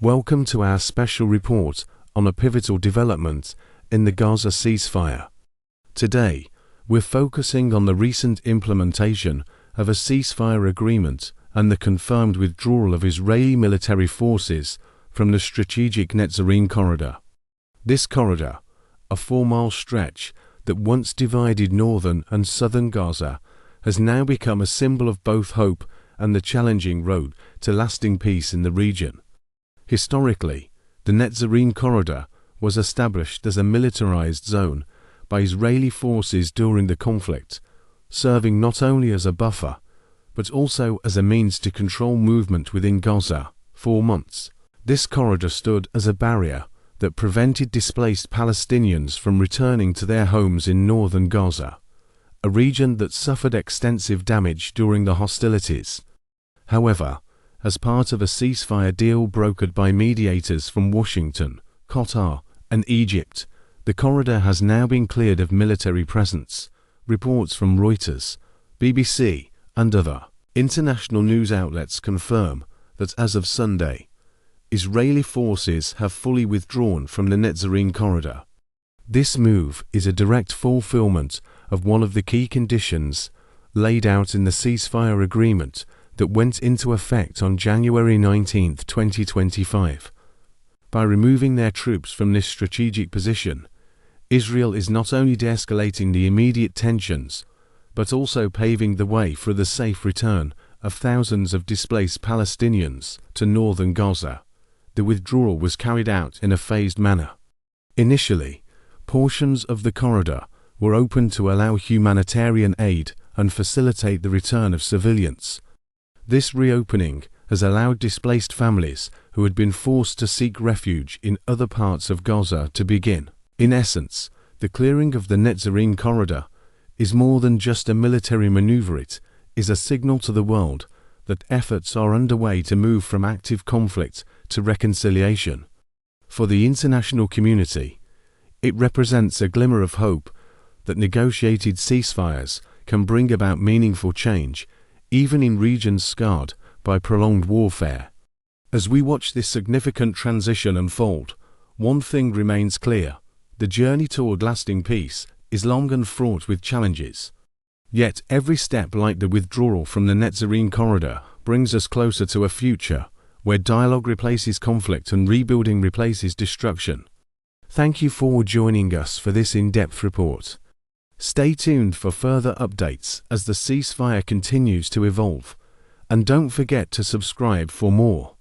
Welcome to our special report on a pivotal development in the Gaza ceasefire. Today, we're focusing on the recent implementation of a ceasefire agreement and the confirmed withdrawal of Israeli military forces from the strategic Netzarim Corridor. This corridor, a 4-mile stretch that once divided northern and southern Gaza, has now become a symbol of both hope and the challenging road to lasting peace in the region. Historically, the Netzarime Corridor was established as a militarized zone by Israeli forces during the conflict, serving not only as a buffer, but also as a means to control movement within Gaza. 4 months. This corridor stood as a barrier that prevented displaced Palestinians from returning to their homes in northern Gaza, a region that suffered extensive damage during the hostilities. However, as part of a ceasefire deal brokered by mediators from Washington, Qatar, and Egypt, the corridor has now been cleared of military presence. Reports from Reuters, BBC, and other international news outlets confirm that as of Sunday, Israeli forces have fully withdrawn from the Netzerine Corridor. This move is a direct fulfillment of one of the key conditions laid out in the ceasefire agreement that went into effect on January 19, 2025. By removing their troops from this strategic position, Israel is not only de-escalating the immediate tensions, but also paving the way for the safe return of thousands of displaced Palestinians to northern Gaza. The withdrawal was carried out in a phased manner. Initially, portions of the corridor were open to allow humanitarian aid and facilitate the return of civilians. This reopening has allowed displaced families who had been forced to seek refuge in other parts of Gaza to begin. In essence, the clearing of the Netzerine Corridor is more than just a military maneuver. It is a signal to the world that efforts are underway to move from active conflict to reconciliation. For the international community, it represents a glimmer of hope that negotiated ceasefires can bring about meaningful change, even in regions scarred by prolonged warfare. As we watch this significant transition unfold, one thing remains clear: the journey toward lasting peace is long and fraught with challenges. Yet every step like the withdrawal from the Netzerine Corridor brings us closer to a future where dialogue replaces conflict and rebuilding replaces destruction. Thank you for joining us for this in-depth report. Stay tuned for further updates as the ceasefire continues to evolve, and don't forget to subscribe for more.